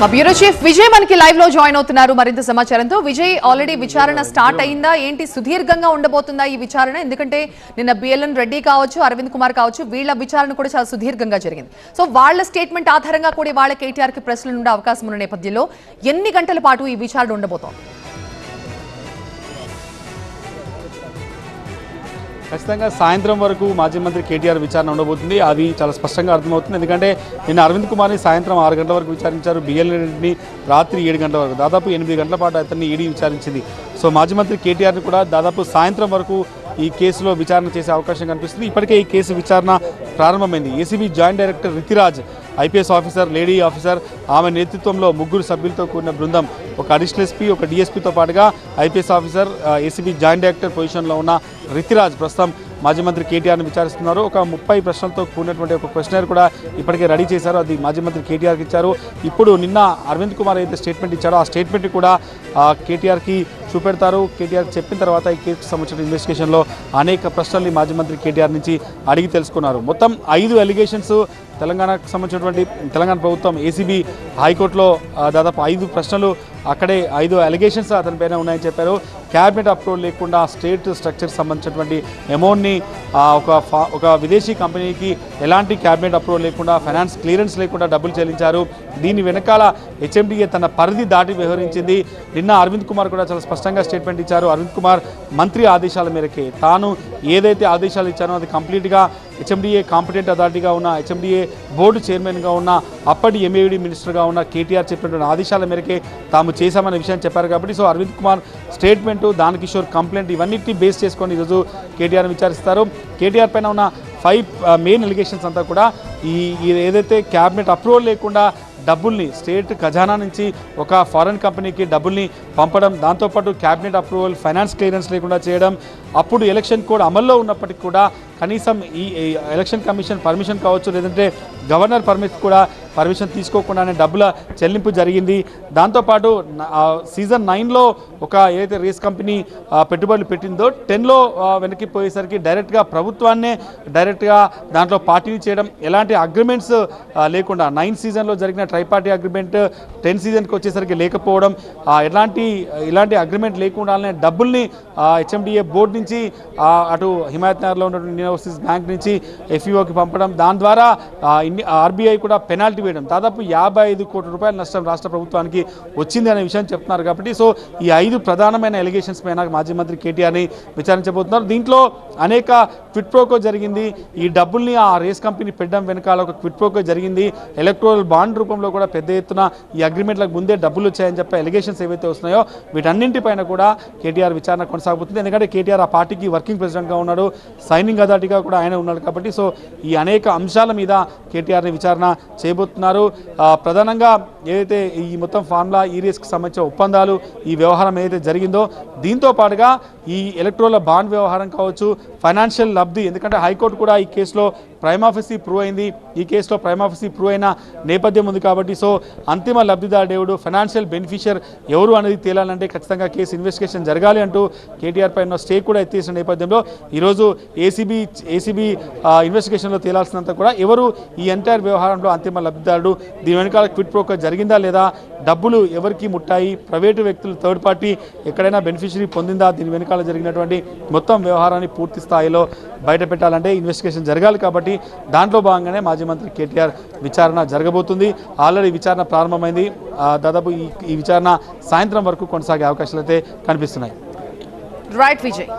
మా bureau chief Vijay మనకి live లో జాయిన్ అవుతున్నారు మరింత సమాచారంతో. విజయ్, ఆల్రెడీ విచారణ స్టార్ట్ అయిందా ఏంటి, సుదీర్ఘంగా ఉండబోతుందా ఈ విచారణ? ఎందుకంటే నిన్న బిఎల్ఎన్ రెడ్డి కావచ్చు, అరవింద్ కుమార్ కావచ్చు, వీళ్ళ విచారణ కూడా చాలా సుదీర్ఘంగా జరిగింది. సో వాళ్ళ స్టేట్మెంట్ ఆధారంగా కూడా వాళ్ళ కేటీఆర్ కి ప్రశ్నలు ఉండే అవకాశం ఉన్న నేపథ్యంలో ఎన్ని గంటల పాటు ఈ విచారణ ఉండబోతోంది? ఖచ్చితంగా సాయంత్రం వరకు మాజీ మంత్రి కేటీఆర్ విచారణ ఉండబోతుంది. అది చాలా స్పష్టంగా అర్థమవుతుంది. ఎందుకంటే నిన్న అరవింద్ కుమార్ని సాయంత్రం 6 గంటల వరకు విచారించారు, బిఎల్ఎన్ రెడ్డిని రాత్రి 7 గంటల వరకు, దాదాపు 8 గంటల పాటు అతన్ని ఈడీ విచారించింది. సో మాజీ మంత్రి కేటీఆర్ని కూడా దాదాపు సాయంత్రం వరకు ఈ కేసులో విచారణ చేసే అవకాశం కనిపిస్తుంది. ఇప్పటికే ఈ కేసు విచారణ ప్రారంభమైంది. ACB joint director Ritiraj, IPS officer, lady officer, ఆమె నేతృత్వంలో 3 సభ్యులతో కూడిన బృందం, ఒక అడిషనల్ ఎస్పీ, ఒక డిఎస్పీతో పాటుగా IPS officer, ACB joint director పొజిషన్లో ఉన్న రితిరాజ్ ప్రస్తుతం మాజీ మంత్రి కేటీఆర్ని విచారిస్తున్నారు. ఒక 30 ప్రశ్నలతో కూడినటువంటి ఒక క్వశ్చనర్ కూడా ఇప్పటికే రెడీ చేశారు. అది మాజీ మంత్రి కేటీఆర్కి ఇచ్చారు. ఇప్పుడు నిన్న అరవింద్ కుమార్ అయితే స్టేట్మెంట్ ఇచ్చారో ఆ స్టేట్మెంట్ కూడా కేటీఆర్కి చూపెడతారు. కేటీఆర్ చెప్పిన తర్వాత ఈ కేసుకు సంబంధించిన ఇన్వెస్టిగేషన్లో అనేక ప్రశ్నల్ని మాజీ మంత్రి కేటీఆర్ నుంచి అడిగి తెలుసుకున్నారు. మొత్తం 5 అలిగేషన్స్ తెలంగాణకు సంబంధించినటువంటి తెలంగాణ ప్రభుత్వం ఏసీబీ హైకోర్టులో దాదాపు 5 ప్రశ్నలు, అక్కడే 5 అలిగేషన్స్ అతని పైన ఉన్నాయని చెప్పారు. క్యాబినెట్ అప్రూవల్ లేకుండా స్టేట్ స్ట్రక్చర్ సంబంధించినటువంటి అమౌంట్ని ఒక విదేశీ కంపెనీకి ఎలాంటి క్యాబినెట్ అప్రూవల్ లేకుండా, ఫైనాన్స్ క్లియరెన్స్ లేకుండా డబ్బులు చెల్లించారు. దీని వెనకాల హెచ్ఎండిఏ తన పరిధి దాటి వ్యవహరించింది. నిన్న అరవింద్ కుమార్ కూడా చాలా స్పష్టంగా స్టేట్మెంట్ ఇచ్చారు. అరవింద్ కుమార్ మంత్రి ఆదేశాల మేరకే తాను ఏదైతే ఆదేశాలు ఇచ్చానో అది కంప్లీట్గా హెచ్ఎండిఏ కాంపిటెంట్ అథారిటీగా ఉన్న, హెచ్ఎండిఏ బోర్డు చైర్మన్గా ఉన్న, అప్పటి ఎంఏడి మినిస్టర్గా ఉన్న కేటీఆర్ చెప్పినటువంటి ఆదేశాల మేరకే తాము చేశామనే విషయాన్ని చెప్పారు. కాబట్టి so Arvind Kumar statement, Dana Kishore complaint, ఇవన్నిటిని బేస్ చేసుకొని ఈరోజు కేటీఆర్ విచారిస్తారు. కేటీఆర్ పైన ఉన్న 5 మెయిన్ ఎలిగేషన్స్ అంతా కూడా ఈ ఏదైతే క్యాబినెట్ అప్రూవల్ లేకుండా డబ్బుల్ని స్టేట్ ఖజానా నుంచి ఒక ఫారెన్ కంపెనీకి డబ్బుల్ని పంపడం, దాంతోపాటు క్యాబినెట్ అప్రూవల్, ఫైనాన్స్ క్లియరెన్స్ లేకుండా చేయడం, అప్పుడు ఎలక్షన్ కోడ్ అమల్లో ఉన్నప్పటికీ కూడా కనీసం ఈ ఎలక్షన్ కమిషన్ పర్మిషన్ కావచ్చు, లేదంటే గవర్నర్ పర్మిషన్ తీసుకోకుండానే డబ్బుల చెల్లింపు జరిగింది. దాంతోపాటు సీజన్ 9లో ఒక ఏదైతే రేస్ కంపెనీ పెట్టుబడులు పెట్టిందో 10లో వెనక్కి పోయేసరికి డైరెక్ట్గా ప్రభుత్వాన్నే డైరెక్ట్గా దాంట్లో పార్టీని చేయడం, ఎలాంటి అగ్రిమెంట్స్ లేకుండా 9 సీజన్లో జరిగిన ట్రైపార్టీ అగ్రిమెంట్ 10 సీజన్కి వచ్చేసరికి లేకపోవడం, ఇలాంటి అగ్రిమెంట్ లేకుండానే డబ్బుల్ని హెచ్ఎండిఏ బోర్డు నుంచి అటు హిమాయత్ నగర్లో ఉన్నటువంటి ఓవర్సీస్ బ్యాంక్ నుంచి ఎఫ్ఈఓకి పంపడం, దాని ద్వారా ఆర్బీఐ కూడా పెనాల్టీ వేయడం, దాదాపు 55 కోట్ల రూపాయల నష్టం రాష్ట్ర ప్రభుత్వానికి వచ్చింది అనే విషయం చెప్తున్నారు. కాబట్టి సో ఈ 5 ప్రధానమైన ఎలిగేషన్స్ పైన మాజీ మంత్రి కేటీఆర్ని విచారించబోతున్నారు. దీంట్లో అనేక క్విట్ ప్రోకో జరిగింది. ఈ డబ్బుల్ని ఆ రేస్ కంపెనీ పెట్టడం వెనకాల ఒక క్విట్ ప్రోకో జరిగింది. ఎలక్ట్రల్ బాండ్ రూపంలో కూడా పెద్ద ఎత్తున ఈ అగ్రిమెంట్లకు ముందే డబ్బులు వచ్చాయని చెప్పే ఎలిగేషన్స్ ఏవైతే వస్తున్నాయో వీటన్నింటిపైన కూడా కేటీఆర్ విచారణ కొనసాగుతుంది. ఎందుకంటే కేటీఆర్ ఆ పార్టీకి వర్కింగ్ ప్రెసిడెంట్గా ఉన్నాడు, సైనింగ్ అథారిటీగా కూడా ఆయన ఉన్నాడు. కాబట్టి సో ఈ అనేక అంశాల మీద కేటీఆర్ని విచారణ చేయబోతున్నారు. ప్రధానంగా ఏదైతే ఈ మొత్తం ఫార్ములా ఈరియస్కి సంబంధించిన ఒప్పందాలు, ఈ వ్యవహారం ఏదైతే జరిగిందో దీంతో పాటుగా ఈ ఎలక్ట్రోల బాండ్ వ్యవహారం కావచ్చు, ఫైనాన్షియల్ లబ్ధి, ఎందుకంటే హైకోర్టు కూడా ఈ కేసులో ప్రైమ్ ఆఫీసీ ప్రూవ్ అయింది. ఈ కేసులో ప్రైమ్ ఆఫీసీ ప్రూవ్ అయిన నేపథ్యం ఉంది. కాబట్టి సో అంతిమ లబ్ధిదారు దేవుడు, ఫైనాన్షియల్ బెనిఫిషియర్ ఎవరు అనేది తేలాలంటే ఖచ్చితంగా కేసు ఇన్వెస్టిగేషన్ జరగాలి అంటూ కేటీఆర్ పైన స్టే కూడా ఎత్తేసిన నేపథ్యంలో ఈరోజు ఏసీబీ ఇన్వెస్టిగేషన్లో తేలాల్సినంత కూడా ఎవరు ఈ ఎంటైర్ వ్యవహారంలో అంతిమ లబ్ధిదారుడు, దీని వెనకాల క్విట్ ప్రోకో జరిగిందా లేదా, డబ్బులు ఎవరికి ముట్టాయి, ప్రైవేటు వ్యక్తులు థర్డ్ పార్టీ ఎక్కడైనా బెనిఫిషరీ పొందిందా, దీని వెనకాల జరిగినటువంటి మొత్తం వ్యవహారాన్ని పూర్తి స్థాయిలో బయట పెట్టాలంటే ఇన్వెస్టిగేషన్ జరగాలి. కాబట్టి దాంట్లో భాగంగానే మాజీ మంత్రి కేటీఆర్ విచారణ జరగబోతుంది. ఆల్రెడీ విచారణ ప్రారంభమైంది. దాదాపు ఈ విచారణ సాయంత్రం వరకు కొనసాగే అవకాశాలు అయితే కనిపిస్తున్నాయి. రైట్ విజయ్.